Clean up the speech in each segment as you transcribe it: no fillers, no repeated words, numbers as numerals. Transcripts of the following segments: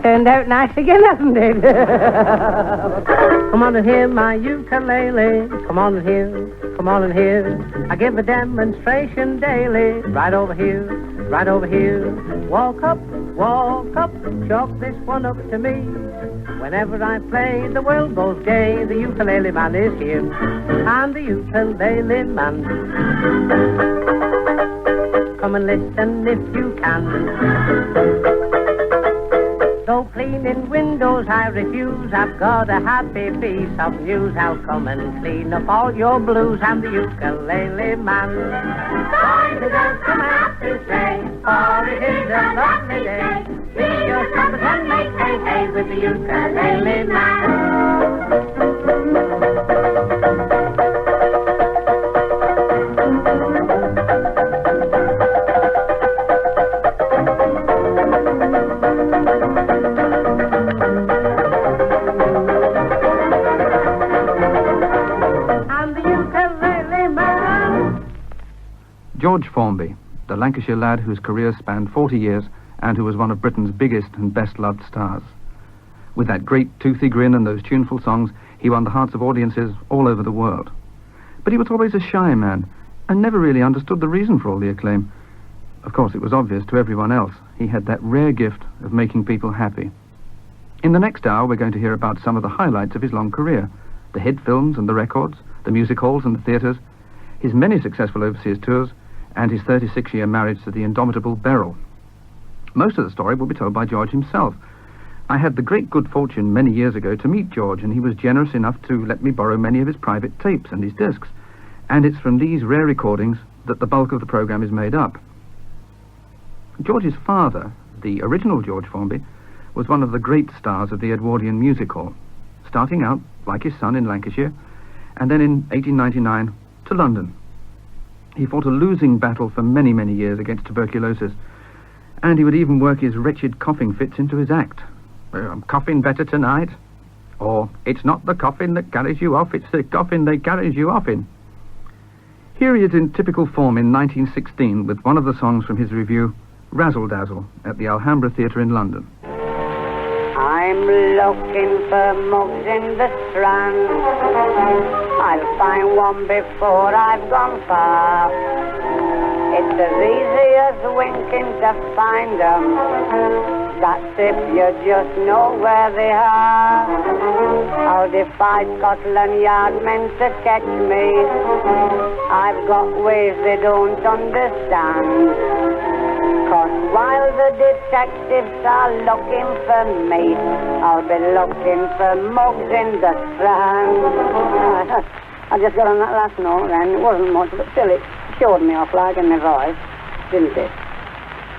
Turned out nice again, hasn't it? Come on and hear my ukulele. Come on and hear, come on and hear. I give a demonstration daily. Right over here, right over here. Walk up, chalk this one up to me. Whenever I play, the world goes gay. The ukulele man is here. I'm the ukulele man. Come and listen if you can. Though cleaning windows I refuse, I've got a happy piece of news. I'll come and clean up all your blues. I'm the ukulele man. Going to dance to my happy sleigh, for it is a lovely day. Sing your trumpet and make hay hay with the ukulele man. George Formby, the Lancashire lad whose career spanned 40 years and who was one of Britain's biggest and best-loved stars. With that great toothy grin and those tuneful songs, he won the hearts of audiences all over the world. But he was always a shy man and never really understood the reason for all the acclaim. Of course, it was obvious to everyone else. He had that rare gift of making people happy. In the next hour, we're going to hear about some of the highlights of his long career, the hit films and the records, the music halls and the theatres, his many successful overseas tours, and his 36-year marriage to the indomitable Beryl. Most of the story will be told by George himself. I had the great good fortune many years ago to meet George, and he was generous enough to let me borrow many of his private tapes and his discs. And it's from these rare recordings that the bulk of the programme is made up. George's father, the original George Formby, was one of the great stars of the Edwardian music hall, starting out, like his son, in Lancashire, and then in 1899 to London. He fought a losing battle for many, many years against tuberculosis, and he would even work his wretched coughing fits into his act. I'm coughing better tonight, or it's not the coffin that carries you off, it's the coffin that carries you off in. Here he is in typical form in 1916 with one of the songs from his review, Razzle Dazzle, at the Alhambra Theatre in London. I'm looking for mugs in the Strand. I'll find one before I've gone far. It's as easy as winking to find them. That's if you just know where they are. I'll defy Scotland Yard men to catch me. I've got ways they don't understand. 'Cause while the detectives are looking for me, I'll be looking for mugs in the Strand. I just got on that last note then. It wasn't much, but still it showed me off like in my voice, didn't it?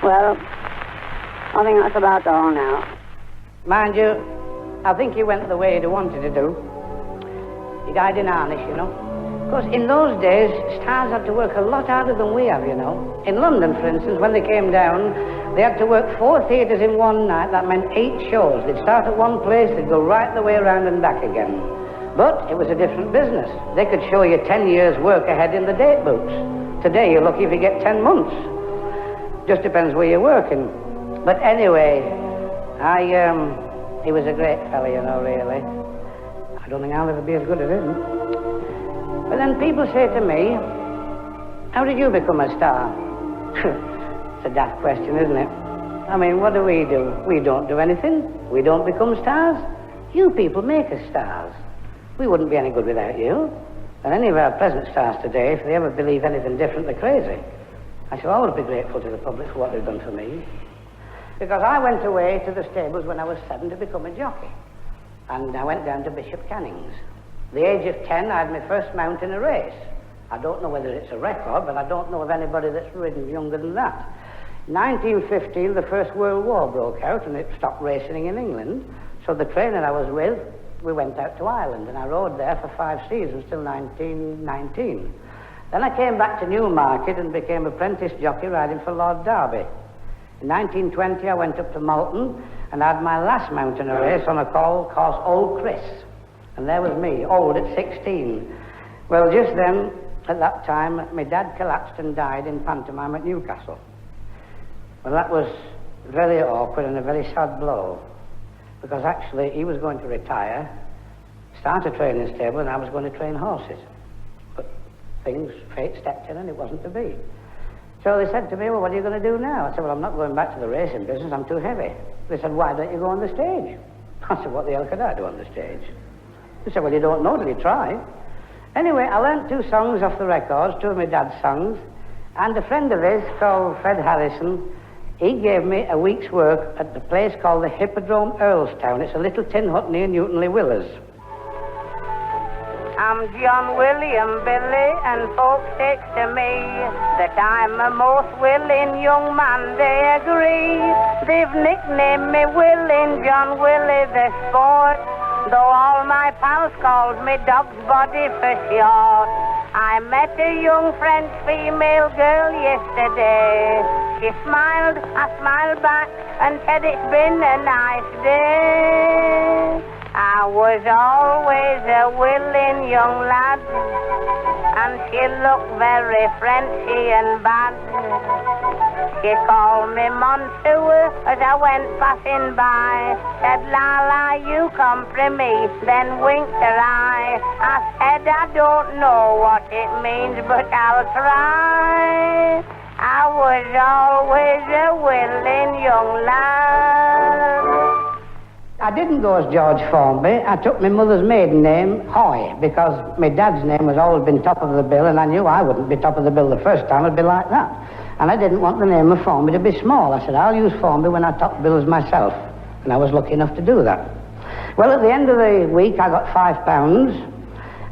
Well, I think that's about all now. Mind you, I think he went the way he wanted to do. He died in harness, you know. Because in those days, stars had to work a lot harder than we have, you know. In London, for instance, when they came down, they had to work 4 theatres in one night. That meant 8 shows. They'd start at one place, they'd go right the way around and back again. But it was a different business. They could show you 10 years' work ahead in the date books. Today, you're lucky if you get 10 months. Just depends where you're working. But anyway, he was a great fella, you know, really. I don't think I'll ever be as good as him. But then people say to me, how did you become a star? It's a daft question, isn't it? I mean, what do? We don't do anything. We don't become stars. You people make us stars. We wouldn't be any good without you. And any of our present stars today, if they ever believe anything different, they're crazy. I shall always be grateful to the public for what they've done for me. Because I went away to the stables when I was 7 to become a jockey. And I went down to Bishop Canning's. At the age of 10, I had my first mount in a race. I don't know whether it's a record, but I don't know of anybody that's ridden younger than that. In 1915, the First World War broke out, and it stopped racing in England. So the trainer I was with, we went out to Ireland, and I rode there for 5 seasons till 1919. Then I came back to Newmarket and became apprentice jockey riding for Lord Derby. In 1920, I went up to Malton and had my last mount in a race on a course Old Chris. And there was me, old at 16. Well, just then, at that time, my dad collapsed and died in pantomime at Newcastle. Well, that was very awkward and a very sad blow. because actually he was going to retire, start a training stable, and I was going to train horses. But fate stepped in and it wasn't to be. So they said to me, well, what are you going to do now? I said, well, I'm not going back to the racing business, I'm too heavy. They said, why don't you go on the stage? I said, what the hell could I do on the stage? They said, well, you don't know till you try. Anyway, I learnt 2 songs off the records, 2 of my dad's songs, and a friend of his called Fred Harrison, he gave me a week's work at the place called the Hippodrome, Earlstown. It's a little tin hut near Newtonley-Willers. I'm John William Billy, and folks say to me that I'm a most willing young man, they agree. They've nicknamed me Willing John Willie the Sport, though all my pals called me Dog's Body for short. I met a young French female girl yesterday. She smiled, I smiled back, and said it's been a nice day. I was always a willing young lad, and she looked very Frenchy and bad. She called me Monsieur as I went passing by, said, "Lala, you come from me," then winked her eye. I said, I don't know what it means, but I'll try. I was always a willing young lad. I didn't go as George Formby. I took my mother's maiden name, Hoy, because my dad's name has always been top of the bill, and I knew I wouldn't be top of the bill the first time. It'd be like that. And I didn't want the name of Formby to be small. I said, I'll use Formby when I top bills myself. And I was lucky enough to do that. Well, at the end of the week, I got £5.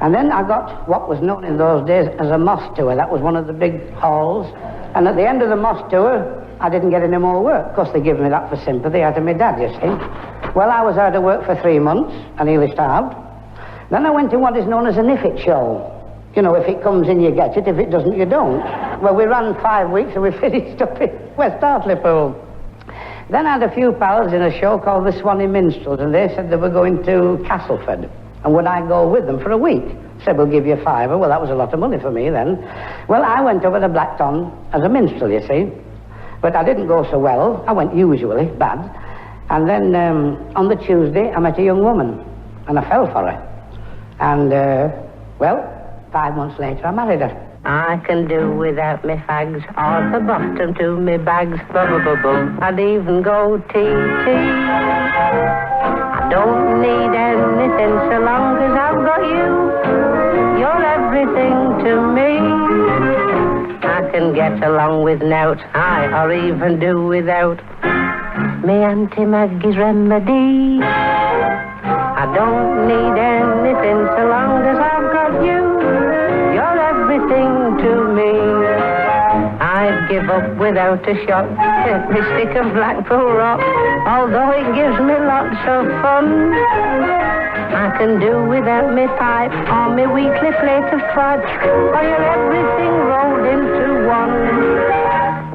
And then I got what was known in those days as a moss tour. That was one of the big halls. And at the end of the moss tour, I didn't get any more work. Of course, they gave me that for sympathy out of my dad, you see. Well, I was out of work for 3 months, and nearly starved. Then I went to what is known as an if it show. You know, if it comes in, you get it. If it doesn't, you don't. Well, we ran 5 weeks, and we finished up in West Hartlepool. Then I had a few pals in a show called the Swanee Minstrels, and they said they were going to Castleford. And would I go with them for a week? Said, we'll give you £5. Well, that was a lot of money for me then. Well, I went over to Blackton as a minstrel, you see. But I didn't go so well. I went usually, bad. And then on the Tuesday, I met a young woman, and I fell for her. And, well, 5 months later, I married her. I can do without me fags, or the bottom to me bags, bubble. I'd even go tea. I don't need anything so long as I've got you. You're everything to me. I can get along with nought, or even do without me Auntie Maggie's remedy. I don't need anything so long as I've got you. You're everything to me. I'd give up without a shot at my stick of Blackpool rock, although it gives me lots of fun. I can do without me pipe or me weekly plate of fudge, or you're everything rolled into one.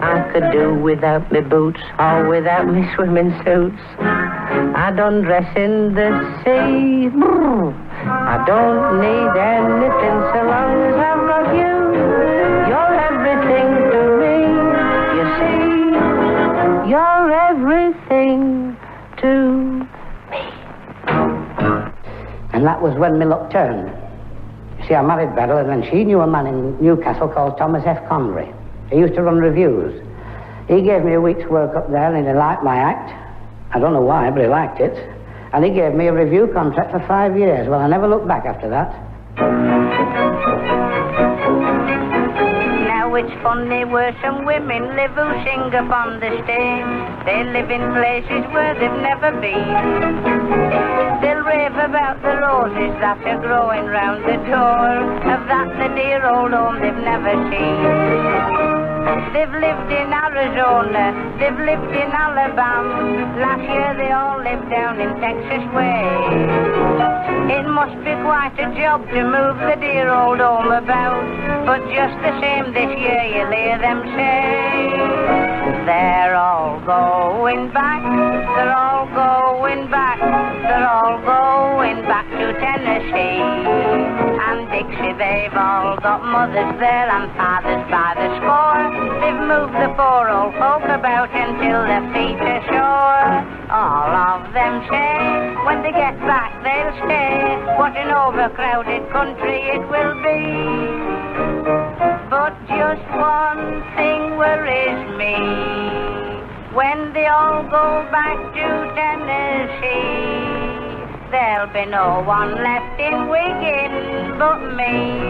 I could do without me boots or without me swimming suits. I'd undress in the sea. I don't need anything so long as I've got you. You're everything to me, you see. You're everything to me. And that was when my luck turned. You see, I married Beryl, and then she knew a man in Newcastle called Thomas F. Connery. He used to run reviews. He gave me a week's work up there, and he liked my act. I don't know why, but he liked it. And he gave me a review contract for 5 years. Well, I never looked back after that. Now it's funny where some women live who sing upon the stage. They live in places where they've never been. They'll rave about the roses that are growing round the door of that the dear old home they've never seen. They've lived in Arizona, they've lived in Alabama. Last year they all lived down in Texas way. It must be quite a job to move the dear old home about, but just the same this year you'll hear them say, they're all going back, they're all going back, they're all going back to Tennessee. And Dixie, they've all got mothers there and fathers by the score. They've moved the poor old folk about until their feet are sore. all of them share. When they get back, they'll stay. What an overcrowded country it will be. But just one thing worries me. When they all go back to Tennessee, there'll be no one left in Wigan but me.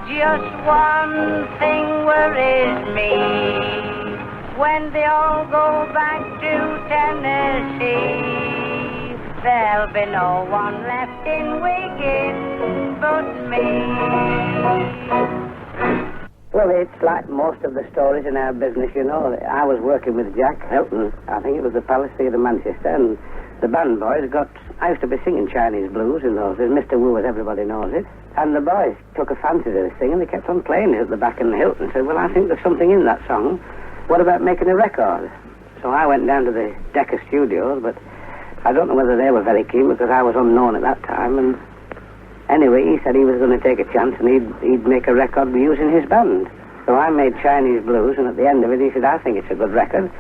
Just one thing worries me. When they all go back to Tennessee, there'll be no one left in Wigan but me. Well, it's like most of the stories in our business, you know. I was working with Jack Hilton. I think it was the Palace Theatre, Manchester, and the band boys got... I used to be singing Chinese blues in those days. Mr. Wu, as everybody knows it. And the boys took a fancy to this thing, and they kept on playing it at the back in the Hilton. Said, well, I think there's something in that song. What about making a record? So I went down to the Decca Studios, but I don't know whether they were very keen, because I was unknown at that time. And anyway, he said he was going to take a chance, and he'd make a record using his band. So I made Chinese Blues, and at the end of it, he said, I think it's a good record,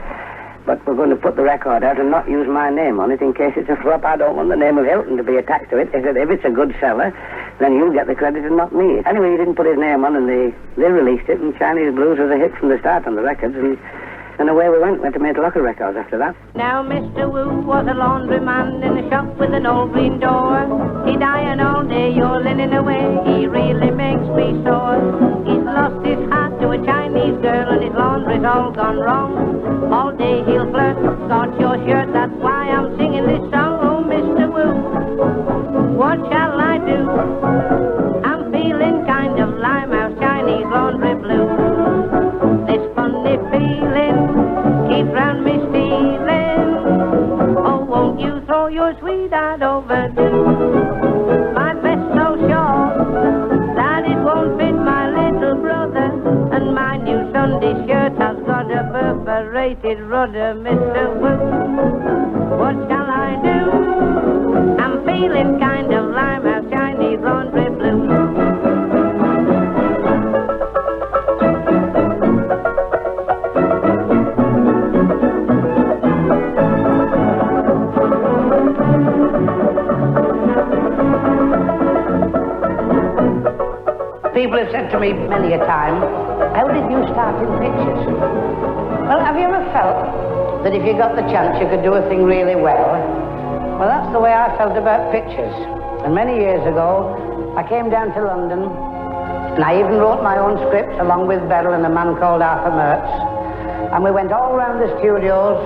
but we're going to put the record out and not use my name on it in case it's a flop. I don't want the name of Hilton to be attached to it. He said, if it's a good seller, then you'll get the credit and not me. Anyway, he didn't put his name on, and they released it, and Chinese Blues was a hit from the start on the records, and away we went to make local records after that. Now Mr. Wu was a laundryman in a shop with an old green door. He'd iron all day, your linen away, he really makes me sore. He's lost his heart to a Chinese girl, and his laundry's all gone wrong. All day he'll flirt, got your shirt, that's why I'm singing this song. Oh, Mr. Wu, what shall I do? I'm feeling kind of Limehouse Chinese laundry blue. This funny feeling keeps round me stealing. Oh, won't you throw your sweetheart over too? My vest so short that it won't fit my little brother, and my new Sunday shirt has got a perforated rudder. Mr. Wu, what shall I do? I'm feeling kind of Limehouse Chinese laundry blue. People have said to me many a time, how did you start in pictures? Well, have you ever felt that if you got the chance you could do a thing really well? Well, that's the way I felt about pictures. And many years ago, I came down to London, and I even wrote my own script along with Beryl and a man called Arthur Mertz. And we went all around the studios.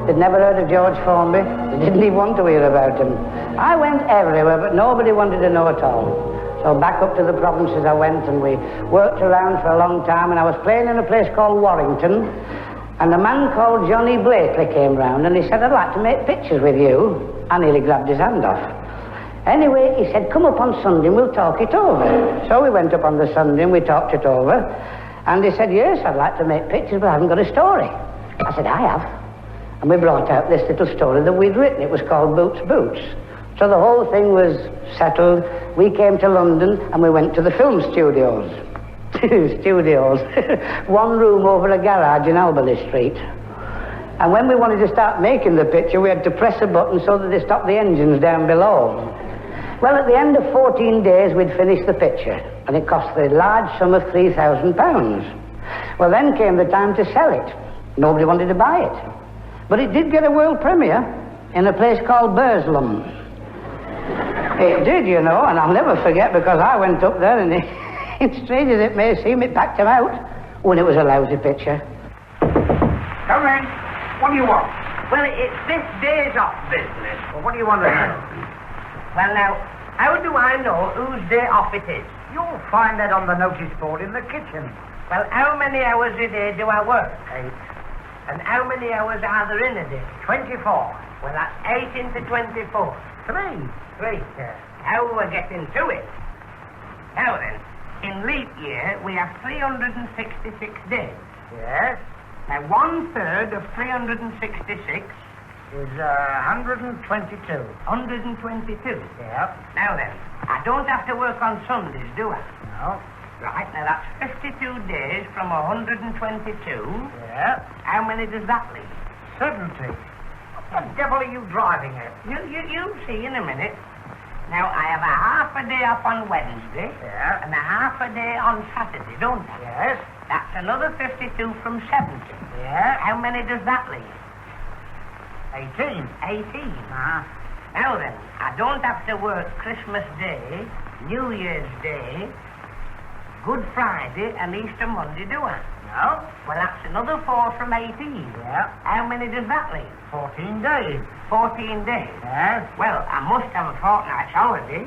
They'd never heard of George Formby. They didn't even want to hear about him. I went everywhere, but nobody wanted to know at all. So back up to the provinces I went, and we worked around for a long time, and I was playing in a place called Warrington, and a man called Johnny Blakely came round, and he said, I'd like to make pictures with you. I nearly grabbed his hand off. Anyway, he said, come up on Sunday and we'll talk it over. So we went up on the Sunday and we talked it over, and he said, yes, I'd like to make pictures, but I haven't got a story. I said, I have. And we brought out this little story that we'd written. It was called Boots, Boots. So the whole thing was settled. We came to London and we went to the film studios. One room over a garage in Albany Street. And when we wanted to start making the picture, we had to press a button so that they stopped the engines down below. Well, at the end of 14 days, we'd finished the picture, and it cost the large sum of £3,000. Well, then came the time to sell it. Nobody wanted to buy it. But it did get a world premiere in a place called Burslem. It did, you know, and I'll never forget, because I went up there and strange as it may seem, it packed him out when it was a lousy picture. Come in. What do you want? Well, it's this days off business. Well, what do you want to know? Well, now, how do I know whose day off it is? You'll find that on the notice board in the kitchen. Well, how many hours a day do I work? 8. And how many hours are there in a day? 24. Well, that's 8 into 24. 3. 3, sir. how we're getting to it. Now then, in leap year, we have 366 days. Yes. Now, 1/3 of 366 Is 122. 122. Yep. Now then, I don't have to work on Sundays, do I? No. Right, now that's 52 days from 122. Yep. How many does that leave? 70. What the devil are you driving at? You'll see in a minute. Now, I have a half a day off on Wednesday Yeah. and a half a day on Saturday, don't I? Yes. That's another 52 from 70. Yeah. How many does that leave? 18. 18. Uh-huh. Now then, I don't have to work Christmas Day, New Year's Day, Good Friday, and Easter Monday, do I? No. Well, that's another 4 from 18. Yeah. How many does that leave? 14 days. 14 days. Yes. Well, I must have a fortnight's holiday,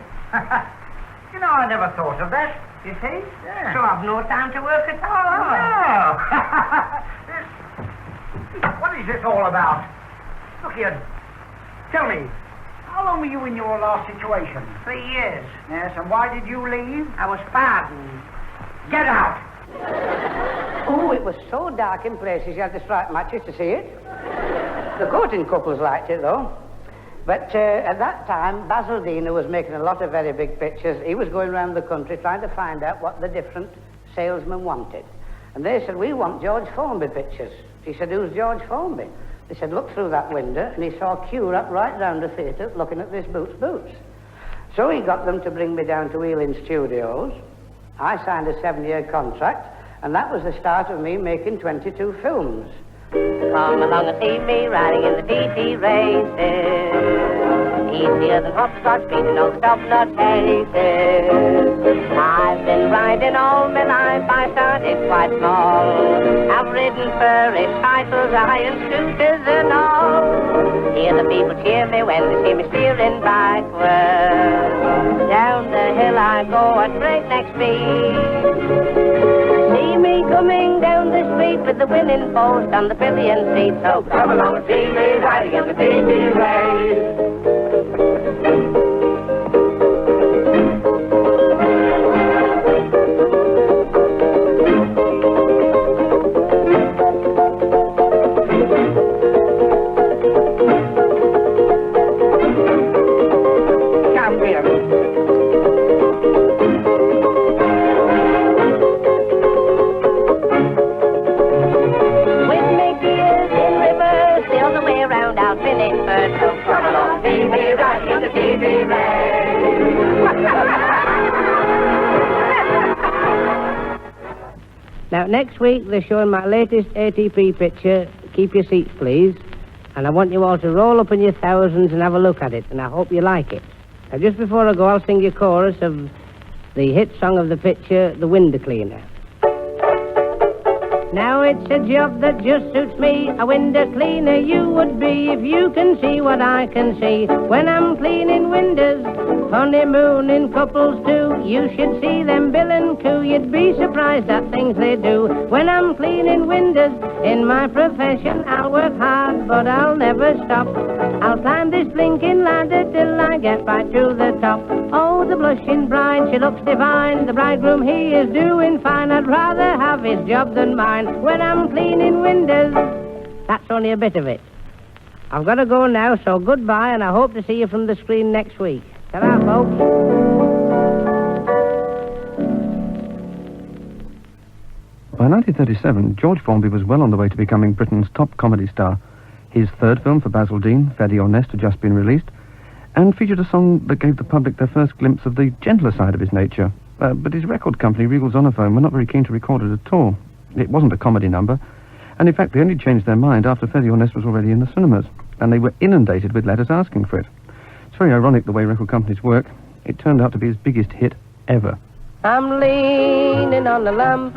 You know, I never thought of that. you see? Yeah. So I've no time to work at all, have I? No. What is this all about? Look here. Tell me, how long were you in your last situation? 3 years. Yes, and why did you leave? I was pardoned. Get out! Oh, it was so dark in places you had to strike matches to see it. The courting couples liked it, though. But at that time, Basil Dean, who was making a lot of very big pictures, he was going around the country trying to find out what the different salesmen wanted. And they said, we want George Formby pictures. He said, who's George Formby? They said, look through that window, and he saw queue up right round the theatre looking at this Boots. So he got them to bring me down to Ealing Studios. I signed a 7-year contract, and that was the start of me making 22 films. Come along and see me riding in the TT races. Easier than hopscotch, beating all the top-notch aces. I've been riding all my life, I started quite small. I've ridden furry titles, iron scooters and all. Hear the people cheer me when they see me steering backwards. Down the hill I go at breakneck speed. See me coming down the street with the winning post on the pillion seat. So come along and see me riding in the TT race. Now, next week, they're showing my latest ATP picture, Keep Your Seats, Please. And I want you all to roll up in your thousands and have a look at it, and I hope you like it. Now, just before I go, I'll sing you a chorus of the hit song of the picture, The Window Cleaner. Now it's a job that just suits me, a window cleaner you would be if you can see what I can see when I'm cleaning windows. Honeymooning couples too, you should see them bill and coo. You'd be surprised at things they do when I'm cleaning windows. In my profession I'll work hard, but I'll never stop. I'll climb this blinking ladder till I get right to the top. Oh, the blushing bride, she looks divine. The bridegroom, he is doing fine. I'd rather have his job than mine when I'm cleaning windows. That's only a bit of it. I've got to go now, so goodbye, and I hope to see you from the screen next week. Ta-ra, folks. By 1937, George Formby was well on the way to becoming Britain's top comedy star. His third film for Basil Dean, Fede Honest, had just been released, and featured a song that gave the public their first glimpse of the gentler side of his nature. But his record company, Regal Zonophone, were not very keen to record it at all. It wasn't a comedy number, and in fact they only changed their mind after Fede Honest was already in the cinemas, and they were inundated with letters asking for it. It's very ironic the way record companies work. It turned out to be his biggest hit ever. I'm leaning on the lamp.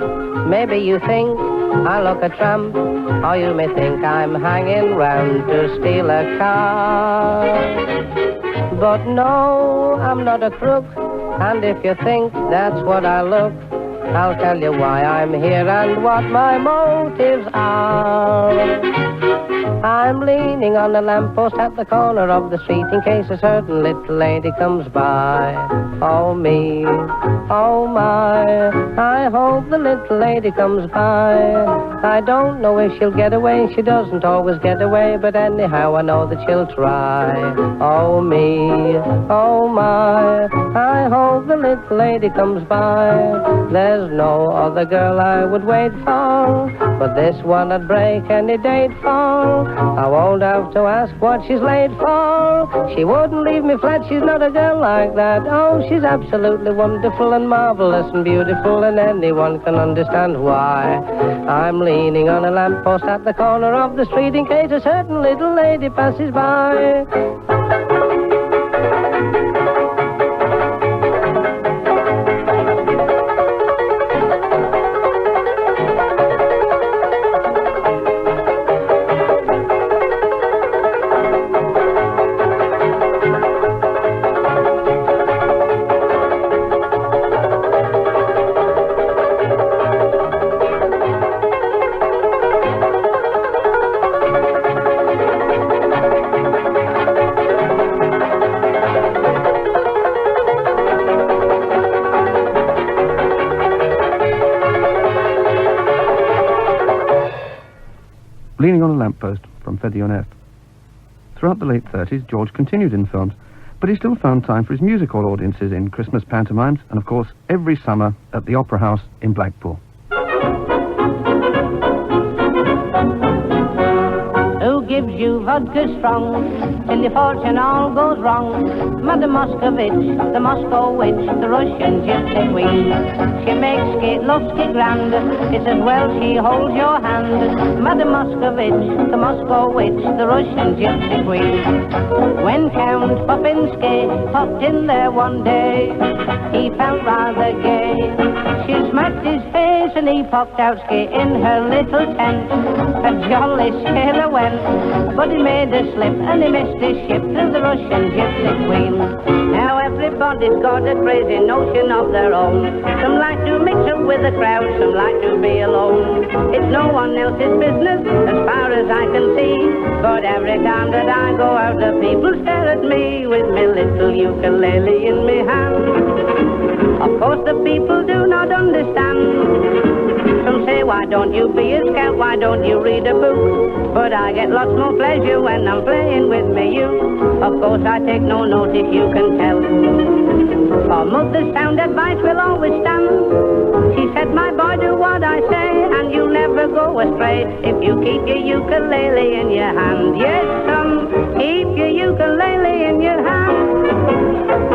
Maybe you think I look a tramp, or you may think I'm hanging round to steal a car. But no, I'm not a crook, and if you think that's what I look, I'll tell you why I'm here and what my motives are. I'm leaning on a lamppost at the corner of the street in case a certain little lady comes by. Oh me, oh my, I hope the little lady comes by. I don't know if she'll get away, she doesn't always get away, but anyhow I know that she'll try. Oh me, oh my, I hope the little lady comes by. There's no other girl I would wait for, but this one I'd break any date for. I won't have to ask what she's late for. She wouldn't leave me flat, she's not a girl like that. Oh, she's absolutely wonderful and marvelous and beautiful, and anyone can understand why. I'm leaning on a lamppost at the corner of the street in case a certain little lady passes by. Leaning on a Lamppost from Fedionef. Throughout the late 30s, George continued in films, but he still found time for his musical audiences in Christmas pantomimes and, of course, every summer at the Opera House in Blackpool. Who gives you vodka strong till your fortune all goes wrong? Madame Moscovitch, the Moscow witch, the Russian gypsy queen. She makes Skitlovsky grand, it's as well she holds your hand. Madame Moscovitch, the Moscow witch, the Russian gypsy queen. When Count Popinski popped in there one day, he felt rather gay. She smacked his face and he popped out ski in her little tent. A jolly sailor went, but he made a slip and he missed his ship through the Russian gypsy queen. Now everybody's got a crazy notion of their own. Some like to mix up with the crowd, some like to be alone. It's no one else's business as far as I can see, but every time that I go out the people stare at me with my little ukulele in my hand. Of course the people do not understand. Some say, why don't you be a scout, why don't you read a book? But I get lots more pleasure when I'm playing with me uke. Of course I take no notice, you can tell. For mother's sound advice will always stand. She said, my boy, do what I say, and you'll never go astray if you keep your ukulele in your hand. Yes, son, keep your ukulele in your hand.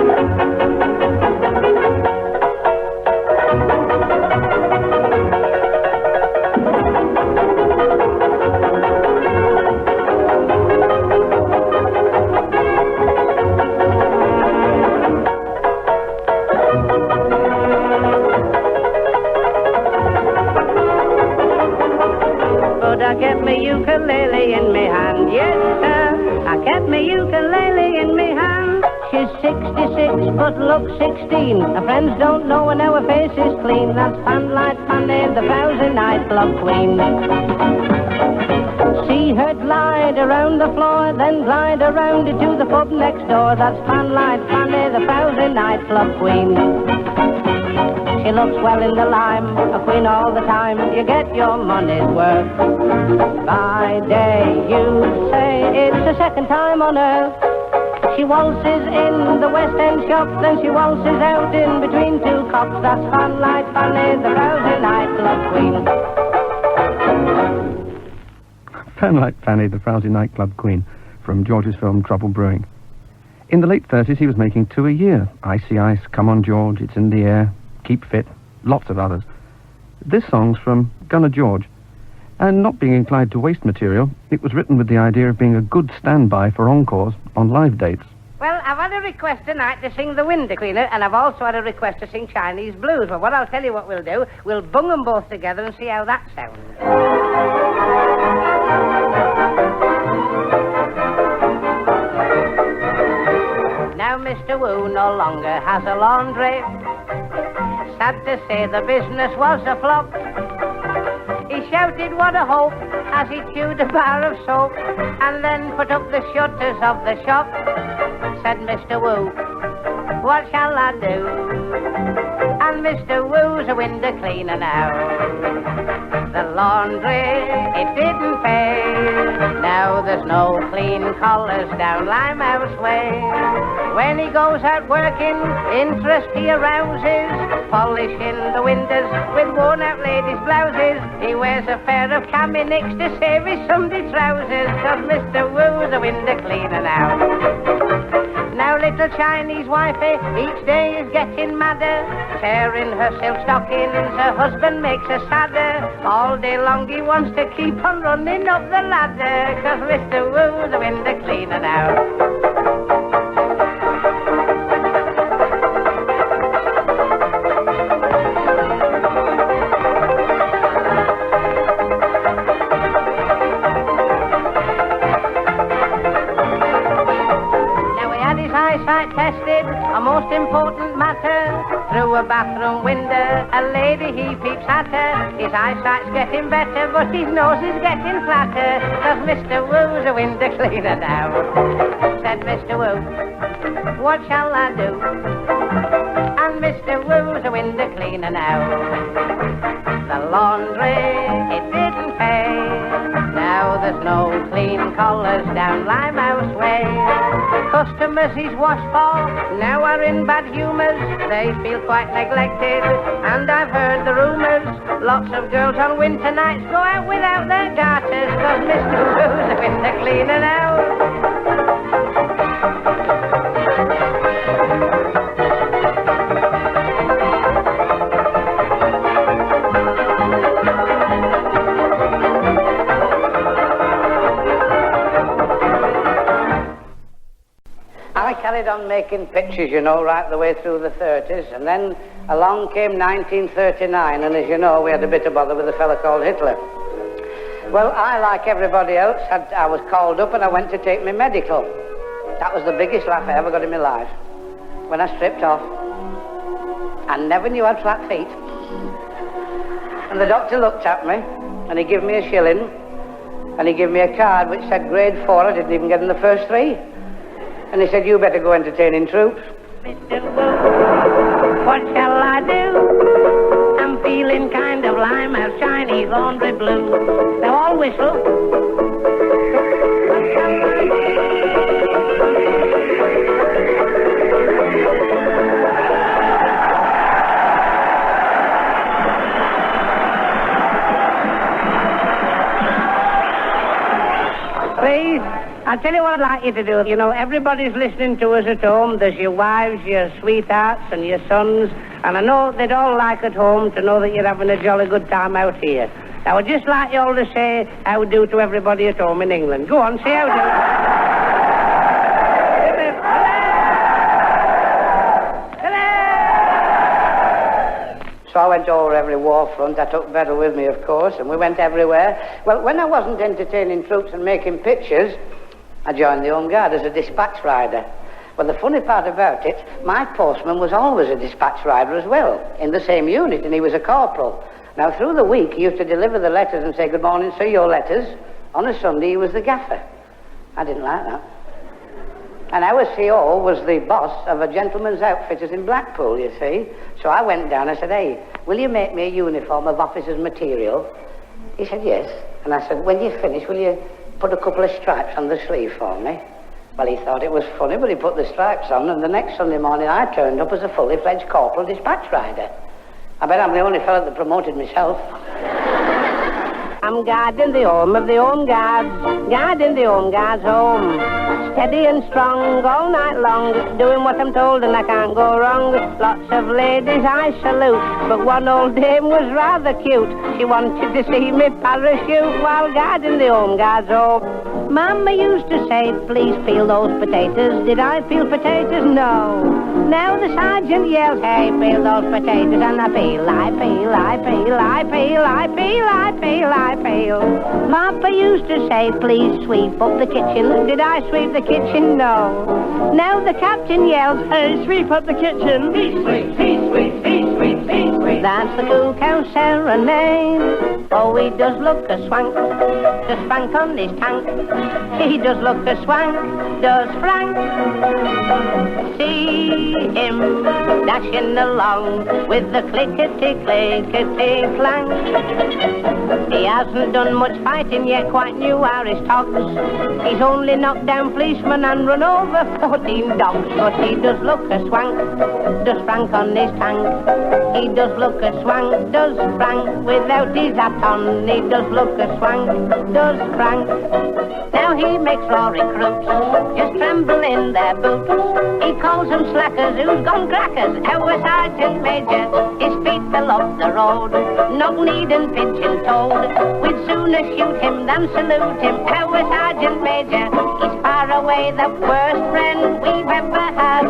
I kept my ukulele in me hand, yes sir, I kept my ukulele in me hand. She's 66 but looks 16, her friends don't know and now her face is clean. That's Panlight Fanny, the frowsy nightclub queen. See her glide around the floor, then glide around to the pub next door. That's Panlight Fanny, the frowsy nightclub queen. She looks well in the lime, a queen all the time, you get your money's worth. By day you say it's the second time on earth. She waltzes in the West End shop, then she waltzes out in between two cops. That's Panlight Fanny, the frowsy nightclub queen. Panlight Fanny, the frowsy nightclub queen, from George's film Trouble Brewing. In the late 30s he was making 2 a year. Icy Ice, Come on George, It's in the Air, Keep Fit, lots of others. This song's from Gunner George, and not being inclined to waste material, it was written with the idea of being a good standby for encores on live dates. Well, I've had a request tonight to sing The Window Cleaner, and I've also had a request to sing Chinese Blues. But what I'll tell you what we'll do, we'll bung them both together and see how that sounds. Now Mr. Wu no longer has a laundry. Sad to say the business was a flop. He shouted, what a hope, as he chewed a bar of soap and then put up the shutters of the shop. Said Mr. Wu, what shall I do? And Mr. Wu's a window cleaner now. The laundry, it didn't pay. Now there's no clean collars down Limehouse Way. When he goes out working, interest he arouses, polishing the windows with worn-out ladies' blouses. He wears a pair of cami nicks to save his Sunday trousers, 'cause Mr. Wu's a window cleaner now. Now little Chinese wifey each day is getting madder, tearing her silk stockings, her husband makes her sadder. All day long he wants to keep on running up the ladder, 'cause Mr. Wu's a window cleaner now. Eyesight tested, a most important matter. Through a bathroom window, a lady he peeps at her. His eyesight's getting better, but his nose is getting flatter, 'cause Mr. Wu's a window cleaner now. Said Mr. Wu, what shall I do? And Mr. Wu's a window cleaner now. The laundry, it didn't pay. Now there's no clean collars down Limehouse Way. Customers he's washed for now are in bad humours. They feel quite neglected, and I've heard the rumours. Lots of girls on winter nights go out without their garters, 'cause Mr. Wu's a window cleaner now. I carried on making pictures, you know, right the way through the 30s, and then along came 1939, and as you know, we had a bit of bother with a fella called Hitler. Well, I, like everybody else, I was called up and I went to take my medical. That was the biggest laugh I ever got in my life. When I stripped off, I never knew I had flat feet. And the doctor looked at me, and he gave me a shilling, and he gave me a card which said grade 4, I didn't even get in the first 3. And he said, you better go entertaining troops. Mr. Wu, what shall I do? I'm feeling kind of Limehouse Chinese laundry blue. Now all whistle. What shall I do? Please. I'll tell you what I'd like you to do. You know, everybody's listening to us at home. There's your wives, your sweethearts, and your sons. And I know they'd all like at home to know that you're having a jolly good time out here. I would just like you all to say how do to everybody at home in England. Go on, say how do. So I went over every war front. I took Beryl with me, of course, and we went everywhere. Well, when I wasn't entertaining troops and making pictures, I joined the Home Guard as a dispatch rider. Well, the funny part about it, my postman was always a dispatch rider as well, in the same unit, and he was a corporal. Now, through the week, he used to deliver the letters and say, good morning, sir, your letters. On a Sunday, he was the gaffer. I didn't like that. And our CO was the boss of a gentleman's outfitters in Blackpool, you see. So I went down, I said, hey, will you make me a uniform of officer's material? He said, yes. And I said, when you finish, will you put a couple of stripes on the sleeve for me? Well, he thought it was funny, but he put the stripes on, and the next Sunday morning I turned up as a fully fledged corporal dispatch rider. I bet I'm the only fellow that promoted myself. I'm guarding the home of the Home Guards, guarding the Home Guards home. Steady and strong all night long, doing what I'm told and I can't go wrong. Lots of ladies I salute, but one old dame was rather cute. She wanted to see me parachute while guarding the Home Guards home. Mama used to say, please peel those potatoes. Did I peel potatoes? No. Now the sergeant yells, hey, peel those potatoes. And I peel, I peel, I peel, I peel, I peel, I peel, I peel. Papa used to say, please sweep up the kitchen. Did I sweep the kitchen? No. Now the captain yells, hey, sweep up the kitchen. He sweeps, he sweeps, he sweeps, he sweeps. That's the Cuckoo Serenade. Oh, he does look a swank on his tank. He does look a swank, does Frank. See him dashing along with the clickety-clickety-clank. He hasn't done much fighting yet, quite new are his togs. He's only knocked down policemen and run over 14 dogs. But he does look a swank, does Frank on his tank. He does look a swank, does Frank, without his hat on. He does look a swank, does Frank. Now he makes raw recruits just tremble in their boots. He calls them slackers who's gone crackers. Our sergeant major, his feet fell off the road, knock-kneed and pigeon-toed. We'd sooner shoot him than salute him. Our sergeant major, he's far away the worst friend we've ever had.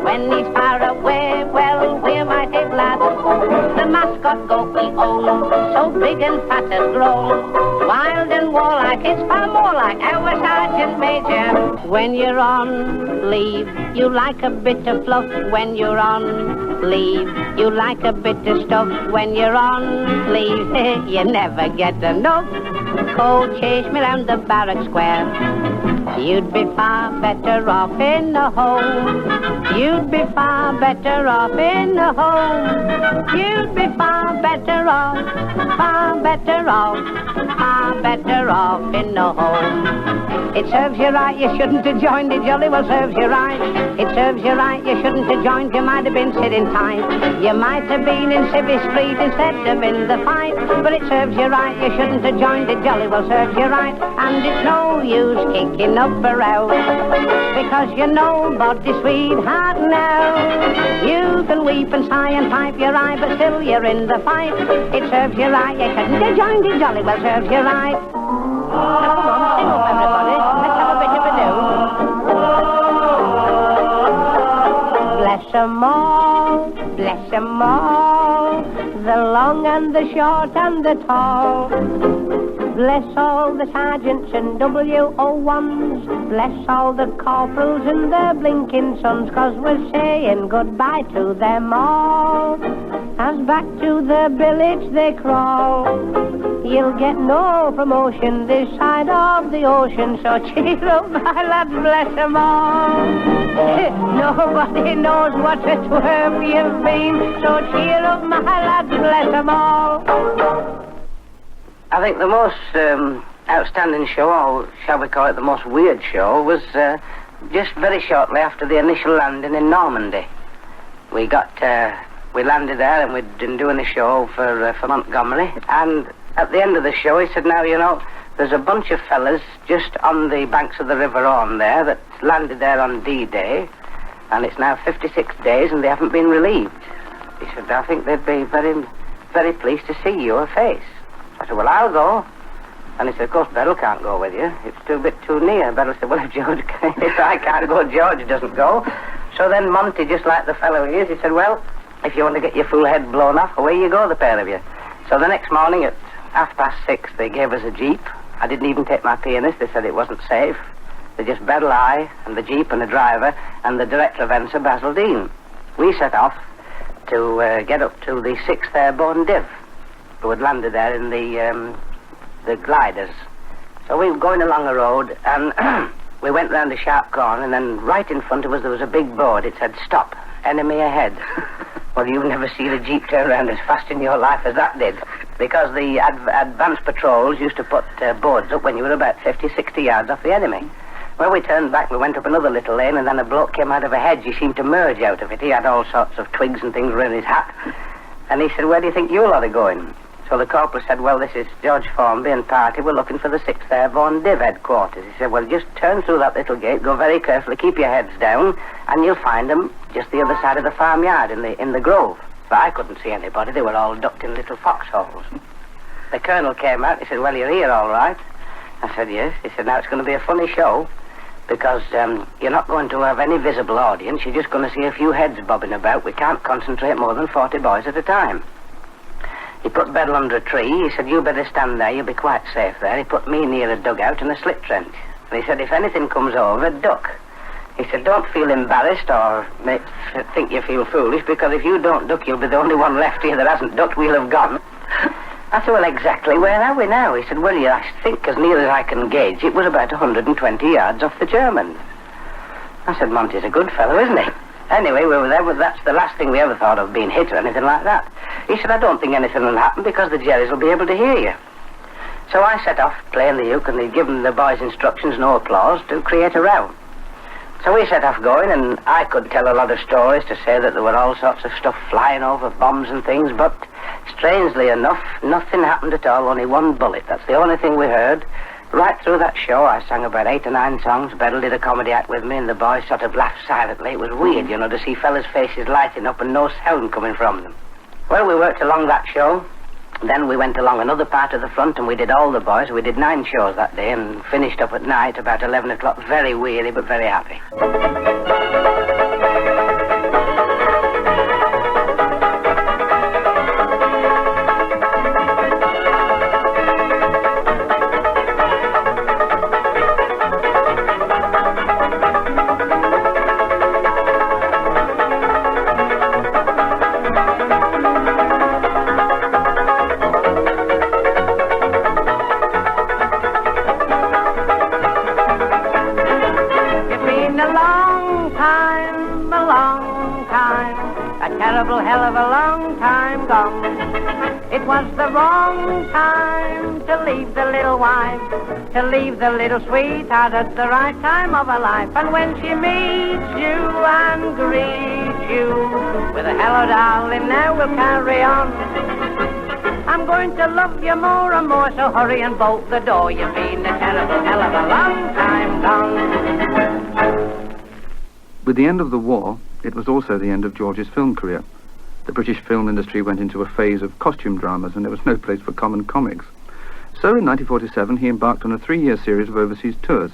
When he's far away, well, we're mighty glad. The mascot goat we own, so big and fat has grown. Wild and warlike, it's far more like our sergeant major. When you're on leave, you like a bit of fluff. When you're on leave, you like a bit of stuff. When you're on leave, you never get enough. Cold chase me round the barrack square. You'd be far better off in a home. You'd be far better off in a home. You'd be far better off, far better off, far better off in a home. It serves you right, you shouldn't have joined. It jolly well serves you right. It serves you right, you shouldn't have joined. You might have been sitting tight. You might have been in Civvy Street instead of in the fight. But it serves you right, you shouldn't have joined. It jolly well serves you right. And it's no use kicking up a row, because you're nobody's sweetheart now. You can weep and sigh and pipe your eye, but still you're in the fight. It serves you right, you shouldn't have joined. It jolly well serves you right. Now come on, sing up everybody. Let's have a bit of a do. Bless 'em all, bless 'em all, the long and the short and the tall. Bless all the sergeants and WO1s. Bless all the corporals and the blinking sons, 'cause we're saying goodbye to them all. As back to the village they crawl. You'll get no promotion this side of the ocean, so cheer up, my lads, bless 'em all. Nobody knows what a twerp you've been, so cheer up, my lads, bless 'em all. I think the most outstanding show, or shall we call it the most weird show, was just very shortly after the initial landing in Normandy. We landed there and we'd been doing a show for Montgomery, and at the end of the show he said, now, you know, there's a bunch of fellas just on the banks of the River Orne there that landed there on D-Day, and it's now 56 days and they haven't been relieved. He said, I think they'd be very, very pleased to see your face. I said, well, I'll go. And he said, of course, Beryl can't go with you. It's a bit too near. Beryl said, well, if I can't go, George doesn't go. So then Monty, just like the fellow he is, he said, well, if you want to get your full head blown off, away you go, the pair of you. So the next morning at 6:30, they gave us a jeep. I didn't even take my pianist. They said it wasn't safe. They just Beryl, I, and the jeep and the driver, and the director of Ensign Basil Dean. We set off to get up to the 6th Airborne Div, who had landed there in the gliders. So we were going along a road, and we went round a sharp corner, and then right in front of us there was a big board. It said, stop, enemy ahead. Well, you've never seen a jeep turn around as fast in your life as that did, because the advanced patrols used to put boards up when you were about 50, 60 yards off the enemy. Well, we turned back, we went up another little lane, and then a bloke came out of a hedge. He seemed to merge out of it. He had all sorts of twigs and things around his hat. And he said, where do you think you lot are going? So the corporal said, well, this is George Formby and party. We're looking for the 6th Airborne Div headquarters. He said, well, just turn through that little gate, go very carefully, keep your heads down, and you'll find them just the other side of the farmyard in the grove. But I couldn't see anybody. They were all ducked in little foxholes. The colonel came out. He said, well, you're here all right. I said, yes. He said, now it's going to be a funny show, because you're not going to have any visible audience. You're just going to see a few heads bobbing about. We can't concentrate more than 40 boys at a time. He put Beryl under a tree. He said, you better stand there. You'll be quite safe there. He put me near a dugout in a slit trench. And he said, if anything comes over, duck. He said, don't feel embarrassed or think you feel foolish, because if you don't duck, you'll be the only one left here that hasn't ducked. We'll have gone. I said, well, exactly where are we now? He said, well, yeah, I think, as near as I can gauge, it was about 120 yards off the Germans. I said, Monty's a good fellow, isn't he? Anyway, we were there, but that's the last thing we ever thought of, being hit or anything like that. He said, I don't think anything will happen because the Jerrys will be able to hear you. So I set off playing the uke, and they'd given the boys instructions, no applause, to create a row. So we set off going, and I could tell a lot of stories to say that there were all sorts of stuff flying over, bombs and things, but strangely enough, nothing happened at all, only one bullet. That's the only thing we heard. Right through that show, I sang about 8 or 9 songs. Beryl did a comedy act with me, and the boys sort of laughed silently. It was weird, you know, to see fellas' faces lighting up and no sound coming from them. Well, we worked along that show. Then we went along another part of the front, and we did all the boys. We did 9 shows that day and finished up at night about 11 o'clock. Very weary, but very happy. Hell of a long time gone. It was the wrong time to leave the little wife, to leave the little sweetheart at the right time of her life. And when she meets you and greets you with a hello darling, now we'll carry on. I'm going to love you more and more, so hurry and bolt the door. You've been a terrible hell of a long time gone. With the end of the war, it was also the end of George's film career. The British film industry went into a phase of costume dramas, and there was no place for common comics. So in 1947, he embarked on a 3-year series of overseas tours.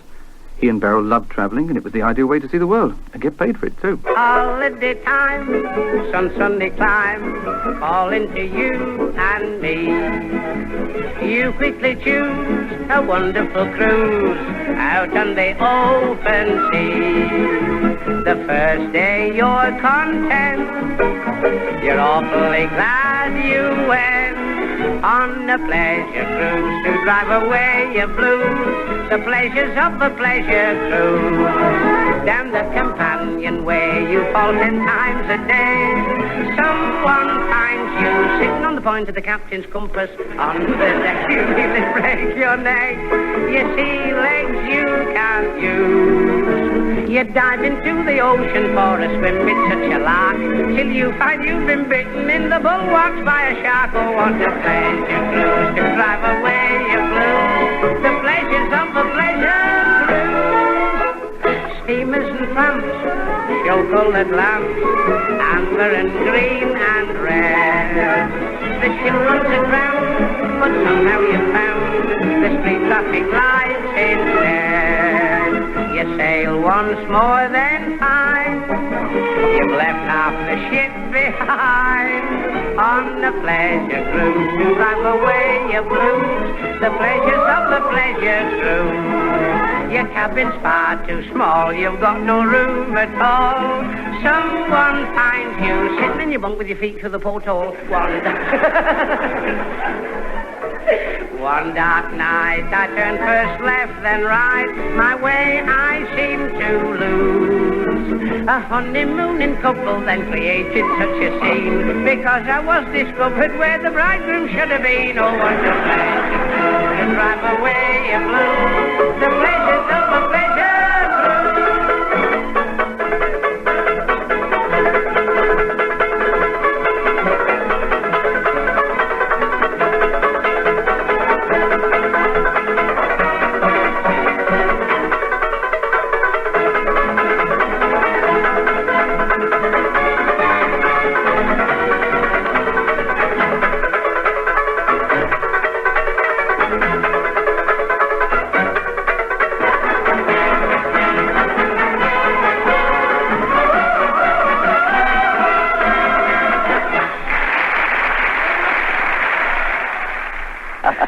He and Beryl loved travelling, and it was the ideal way to see the world, and get paid for it, too. Holiday time, Sunday climb, all into you and me. You quickly choose a wonderful cruise out on the open sea. The first day you're content, you're awfully glad you went on a pleasure cruise to drive away your blues, the pleasures of the pleasure cruise. Down the companionway you fall 10 times a day. Someone finds you sitting on the point of the captain's compass. On the deck you nearly break your neck. You see legs you can't use. You dive into the ocean for a swim, it's such a lark, till you find you've been bitten in the bulwarks by a shark. Oh, what a pleasure cruise to drive away your blues, the pleasures of the pleasure cruise. Steamers and tramps, show-coloured lamps, amber and green and red. The ship runs aground, but somehow you found the street traffic lights instead. You sail once more, then find you've left half the ship behind. On a pleasure cruise to drive away your blues, the pleasures of the pleasure cruise. Your cabin's far too small, you've got no room at all. Someone finds you sitting in your bunk with your feet through the porthole. One dark night I turned first left, then right. My way I seemed to lose. A honeymooning couple then created such a scene, because I was discovered where the bridegroom should have been. Oh, what a pleasure to drive away your blues, the pleasures of a pleasure cruise.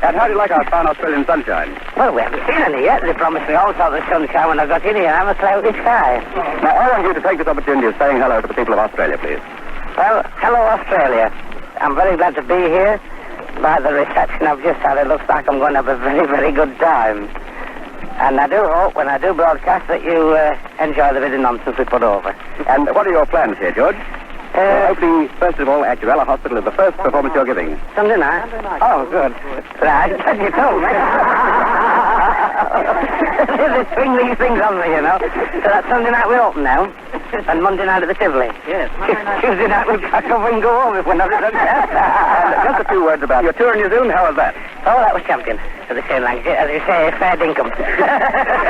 And how do you like our fine Australian sunshine? Well, we haven't seen any yet. They promised me all sorts of sunshine when I got in here. I'm a cloudy sky. Now, I want you to take this opportunity of saying hello to the people of Australia, please. Well, hello, Australia. I'm very glad to be here. by the reception I've just had, it looks like I'm going to have a very, very good time. And I do hope, when I do broadcast, that you enjoy the bit of nonsense we put over. And what are your plans here, George? Opening, first of all, at Urella Hospital is the first performance you're giving. Sunday night? Oh, good. Right, you told me. They swing these things on me, you know. So that Sunday night we're open now. And Monday night at the Tivoli. Yes. Tuesday night we'll pack up and go home if we're not done yet. Just a few words about your tour in New Zealand. How was that? Oh, that was champion. As they say in Lancashire, as you say, fair dinkum.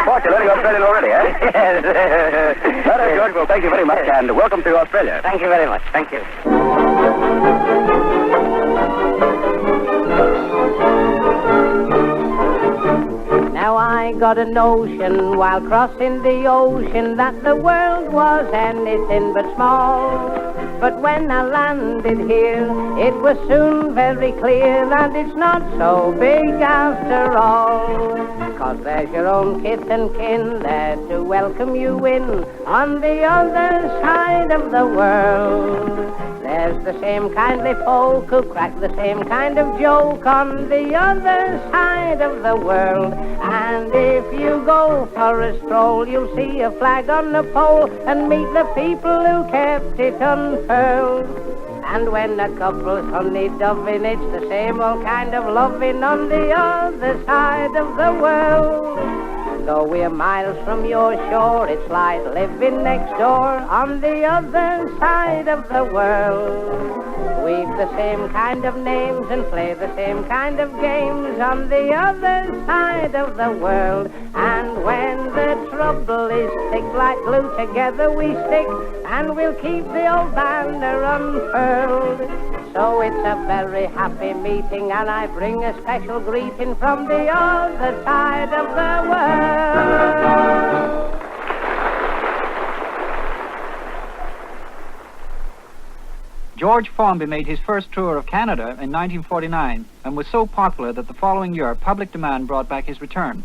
What, you're learning Australian already, eh? Yes. Well, George, well, thank you very much, and welcome to Australia. Thank you very much. Thank you. Now I got a notion while crossing the ocean that the world was anything but small. But when I landed here, it was soon very clear that it's not so big after all. 'Cause there's your own kith and kin there to welcome you in on the other side of the world. There's the same kindly folk who crack the same kind of joke on the other side of the world. And if you go for a stroll, you'll see a flag on the pole and meet the people who kept it unfurled. And when a couple's honey-doving, it's the same old kind of loving on the other side of the world. Though we're miles from your shore, it's like living next door on the other side of the world. We've the same kind of names and play the same kind of games on the other side of the world. And when the trouble is thick like glue, together we stick, and we'll keep the old banner unfurled. So it's a very happy meeting, and I bring a special greeting from the other side of the world. George Formby made his first tour of Canada in 1949 and was so popular that the following year public demand brought back his return.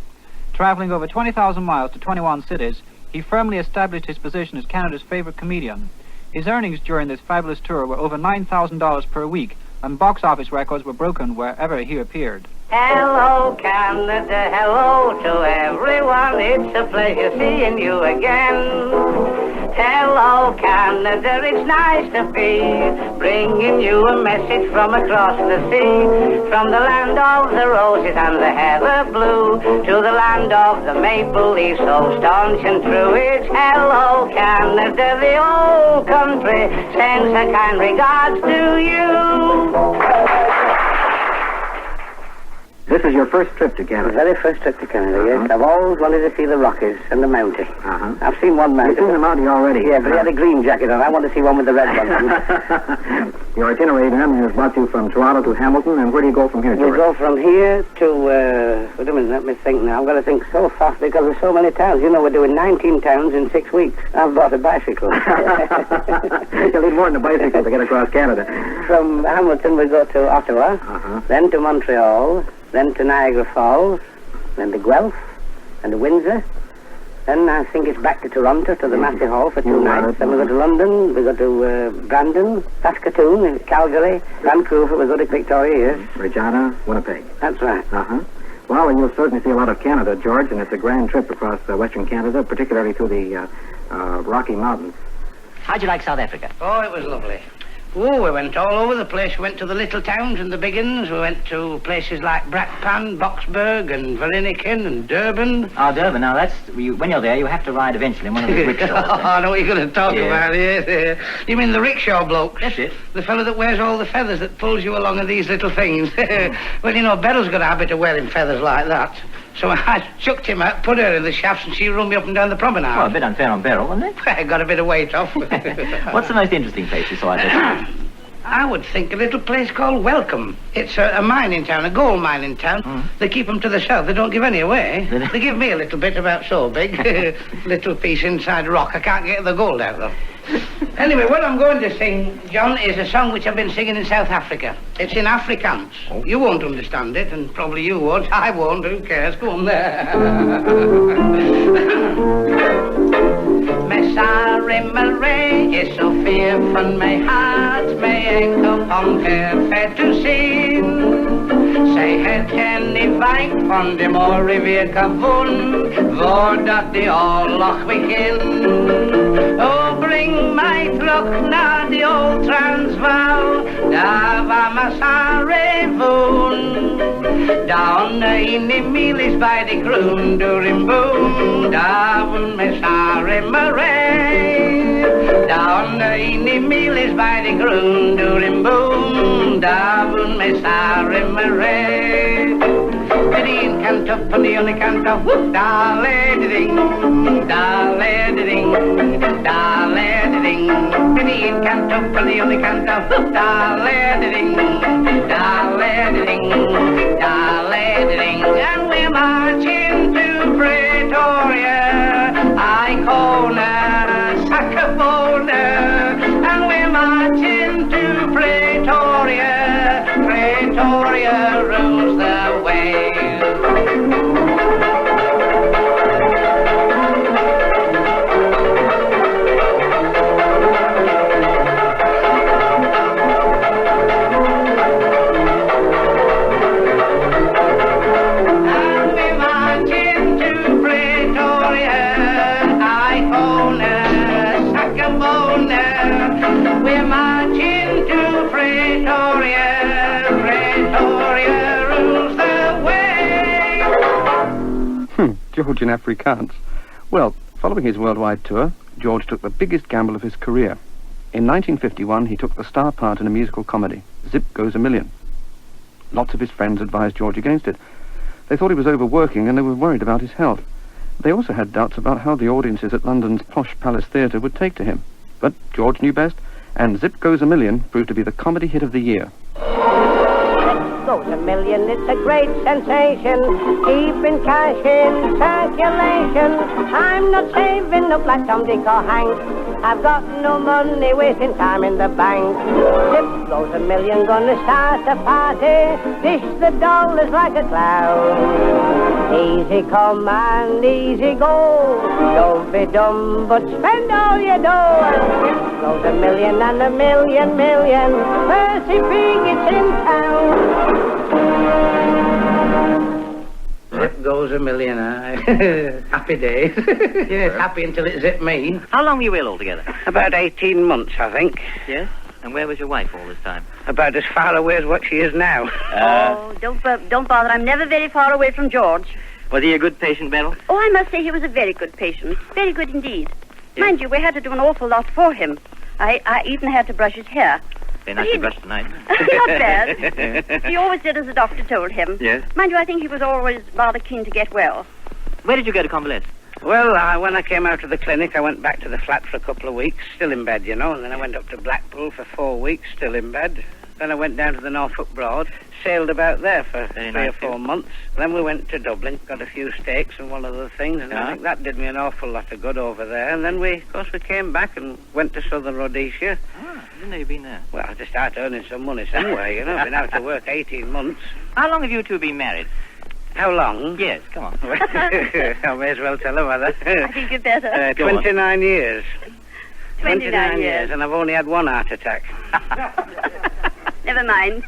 Traveling over 20,000 miles to 21 cities, he firmly established his position as Canada's favorite comedian. His earnings during this fabulous tour were over $9,000 per week, and box office records were broken wherever he appeared. Hello, Canada, hello to everyone. It's a pleasure seeing you again. Hello, Canada, it's nice to be bringing you a message from across the sea. From the land of the roses and the heather blue to the land of the maple leaf so staunch and true. It's hello, Canada, the old country sends her kind regards to you. This is your first trip to Canada? The very first trip to Canada, yes. I've always wanted to see the Rockies and the Mountie. I've seen one Mountie. You've seen the Mountie already? Yeah, but he had a green jacket on. I want to see one with the red one. Your itinerary then has brought you from Toronto to Hamilton, and where do you go from here, George? We go from here to, wait a minute, let me think now. I've got to think so fast because there's so many towns. You know, we're doing 19 towns in 6 weeks. I've bought a bicycle. You'll need more than a bicycle to get across Canada. From Hamilton we go to Ottawa, then to Montreal, then to Niagara Falls, then to Guelph, and to Windsor. Then I think it's back to Toronto, to the Massey Hall for 2 nights. Then we go to London, we go to Brandon, Saskatoon, Calgary, Vancouver, we go to Victoria, yes. Regina, Winnipeg. That's right. Well, and you'll certainly see a lot of Canada, George, and it's a grand trip across Western Canada, particularly through the Rocky Mountains. How'd you like South Africa? Oh, it was lovely. Oh, we went all over the place. We went to the little towns and the big uns. We went to places like Brakpan, Boksburg, and Vereeniging, and Durban. Oh, Durban. Now, that's... when you're there, you have to ride eventually in one of those rickshaws. I know what you're going to talk about, yes. You mean the rickshaw bloke? That's it. The fellow that wears all the feathers that pulls you along in these little things. Well, you know, Beryl's got a habit of wearing feathers like that. So I chucked him out, put her in the shafts, and she run me up and down the promenade. Oh, a bit unfair on Beryl, wasn't it? I got a bit of weight off. What's the most interesting place you saw at this? I would think a little place called Welcome. It's a mining town, a gold mining town. They keep them to the south. They don't give any away. They give me a little bit, about so big. Little piece inside rock. I can't get the gold out, though. Anyway, what I'm going to sing, John, is a song which I've been singing in South Africa. It's in Afrikaans. You won't understand it, and probably you won't. I won't. Who cares? Go on there. Messarimere is so fear van my hart, my enkel van ver te zien. het känner vaik van de morgen veka vun, voordat de oorlog begint. Oh, bring mij terug naar de old Transvaal, daar waar Massare woon. Down in the mill bij de groen boom, daar woon Massare Marais. Down in the mill bij de groen boom, daar woon Massare Marais. The in kant up and the only kant up, whoop, da-le-de-ding, da-le-de-ding, da-le-de-ding. The in kant up and the only kant up, whoop, da-le-de-ding, da-le-de-ding, da-le-de-ding. And we're marching to Pretoria, Icona, Sacabona. And we're marching to Pretoria, Pretoria rules the way. George in Afrikaans. Well, following his worldwide tour, George took the biggest gamble of his career. In 1951, he took the star part in a musical comedy, Zip Goes a Million. Lots of his friends advised George against it. They thought he was overworking and they were worried about his health. They also had doubts about how the audiences at London's posh Palace Theatre would take to him. But George knew best, and Zip Goes a Million proved to be the comedy hit of the year. Goes a million, it's a great sensation, keeping cash in circulation. I'm not saving up like Tom, Dick or Hank, I've got no money wasting time in the bank. Zip goes a million, gonna start a party, dish the dollars like a clown. Easy come and easy go, don't be dumb but spend all your dough. And Zip goes a million and a million, Percy Pig is in town. Zip goes a million, happy days. Yes, happy until it zipped me. How long were you ill altogether? About 18 months, I think. Yes? And where was your wife all this time? About as far away as what she is now. Don't bother. I'm never very far away from George. Was he a good patient, Beryl? Oh, I must say he was a very good patient. Very good indeed. Yes. Mind you, we had to do an awful lot for him. I even had to brush his hair. Very nice to brush tonight. Not bad. He always did as the doctor told him. Yes. Mind you, I think he was always rather keen to get well. Where did you go to convalesce? Well, when I came out of the clinic, I went back to the flat for a couple of weeks, still in bed, you know, and then I went up to Blackpool for 4 weeks, still in bed. Then I went down to the Norfolk Broad, sailed about there for 3 or 4 months. Then we went to Dublin, got a few steaks and one other things, and I think that did me an awful lot of good over there. And then we came back and went to Southern Rhodesia. I didn't know you'd been there. Well, to start earning some money somewhere, you know. I've been out to work 18 months. How long have you two been married? How long? Yes, come on. I may as well tell her, Mother. I think you'd better. 29 years. 29 years. And I've only had one heart attack. Never mind.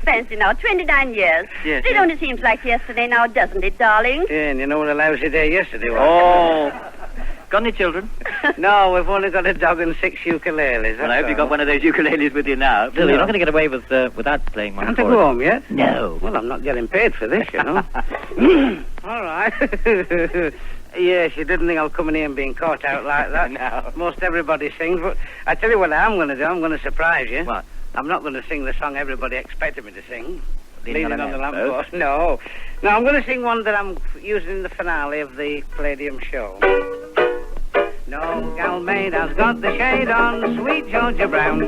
Fancy now, 29 years. Yes, It only seems like yesterday now, doesn't it, darling? Yeah, and you know what a lousy day yesterday was? Oh. Got any children? No, we've only got a dog and 6 ukuleles. Well, I hope you got one of those ukuleles with you now. Bill, you're not going to get away without playing one. Can't I go home yet? No. Well, I'm not getting paid for this, you know. All right. Yes, you didn't think I'll come in here and being caught out like that. No. Most everybody sings, but I tell you what I'm going to do. I'm going to surprise you. What? I'm not going to sing the song everybody expected me to sing. Leaning on the a lamppost. No. No, I'm going to sing one that I'm using in the finale of the Palladium show. No gal maid has got the shade on, sweet Georgia Brown.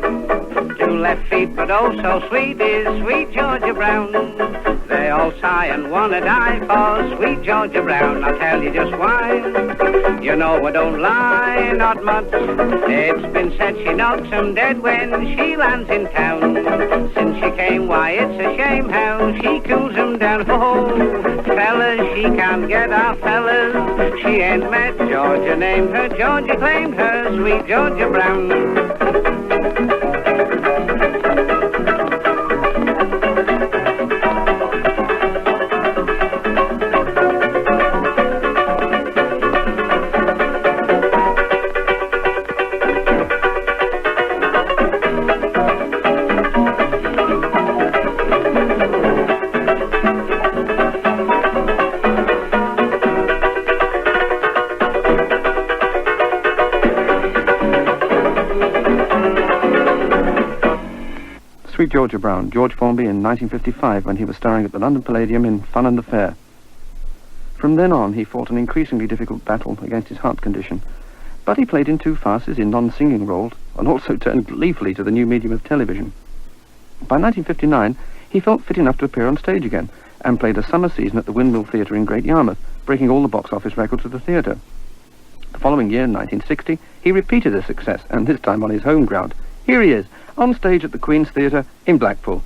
2 left feet, but oh so sweet is sweet Georgia Brown. They all sigh and wanna die for sweet Georgia Brown. I'll tell you just why. You know I don't lie, not much. It's been said she knocks 'em dead when she lands in town. Since she came, why it's a shame how she cools 'em down. Oh, fellas, she can't get our fellas. She ain't met Georgia, named her Georgia, claimed her sweet Georgia Brown. Sweet Georgia Brown, George Formby in 1955 when he was starring at the London Palladium in Fun and the Fair. From then on, he fought an increasingly difficult battle against his heart condition, but he played in 2 farces in non-singing roles and also turned gleefully to the new medium of television. By 1959, he felt fit enough to appear on stage again and played a summer season at the Windmill Theatre in Great Yarmouth, breaking all the box office records of the theatre. The following year, in 1960, he repeated his success, and this time on his home ground. Here he is, on stage at the Queen's Theatre in Blackpool.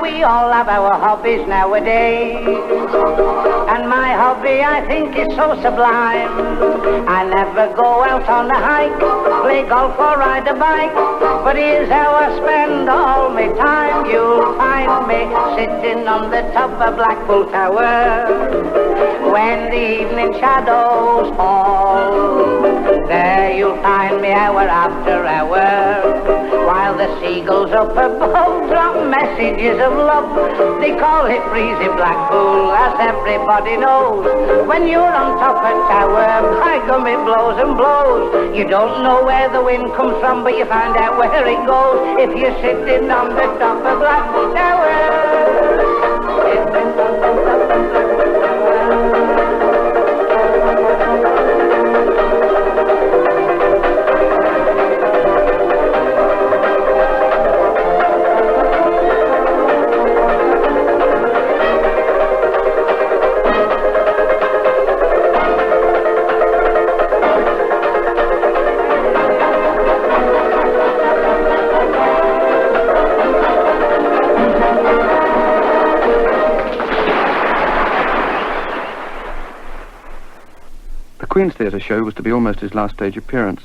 We all have our hobbies nowadays, and my hobby I think is so sublime. I never go out on a hike, play golf or ride a bike, but here's how I spend all my time. You'll find me sitting on the top of Blackpool Tower when the evening shadows fall. There you'll find me hour after hour, while the seagulls up above drop messages of love. They call it breezy Blackpool, as everybody knows. When you're on top of tower, by gum it blows and blows. You don't know where the wind comes from, but you find out where it goes if you're sitting on the top of Blackpool Tower. The Queen's Theatre show was to be almost his last stage appearance.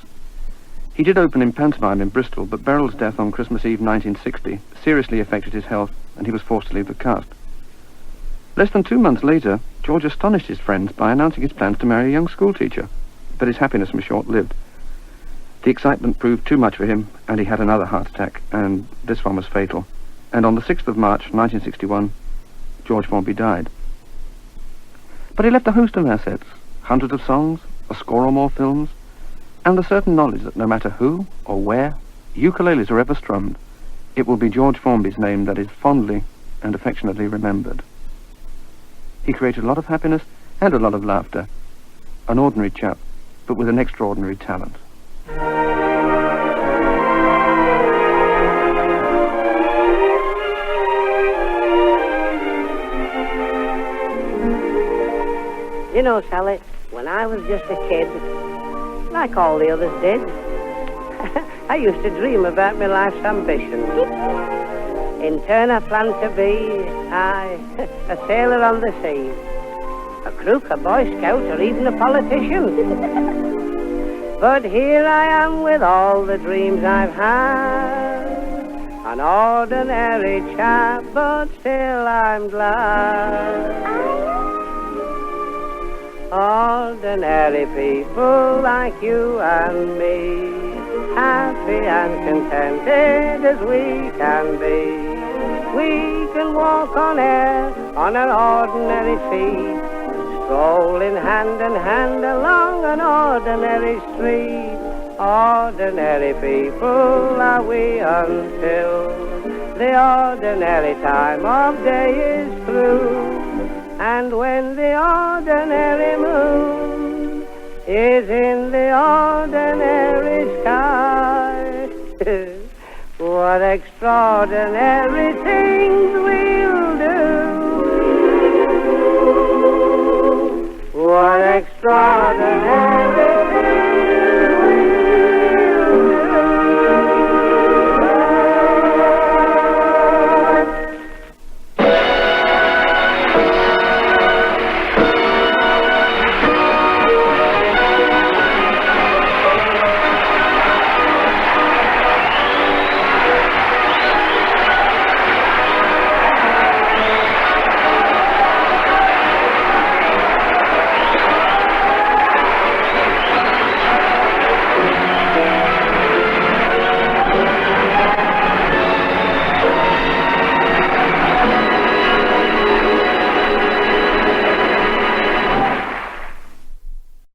He did open in pantomime in Bristol, but Beryl's death on Christmas Eve 1960 seriously affected his health, and he was forced to leave the cast. Less than 2 months later, George astonished his friends by announcing his plans to marry a young schoolteacher, but his happiness was short-lived. The excitement proved too much for him, and he had another heart attack, and this one was fatal. And on the 6th of March 1961, George Formby died. But he left a host of assets: hundreds of songs, a score or more films, and the certain knowledge that no matter who or where ukuleles are ever strummed, it will be George Formby's name that is fondly and affectionately remembered. He created a lot of happiness and a lot of laughter. An ordinary chap, but with an extraordinary talent. You know, Sally, when I was just a kid, like all the others did, I used to dream about my life's ambition. In turn, I planned to be, a sailor on the sea, a crook, a boy scout, or even a politician. But here I am with all the dreams I've had, an ordinary chap, but still I'm glad. Ordinary people like you and me, happy and contented as we can be. We can walk on air on our ordinary feet, strolling hand in hand along an ordinary street. Ordinary people are we until the ordinary time of day is through. And when the ordinary moon is in the ordinary sky, what extraordinary things we'll do. What extraordinary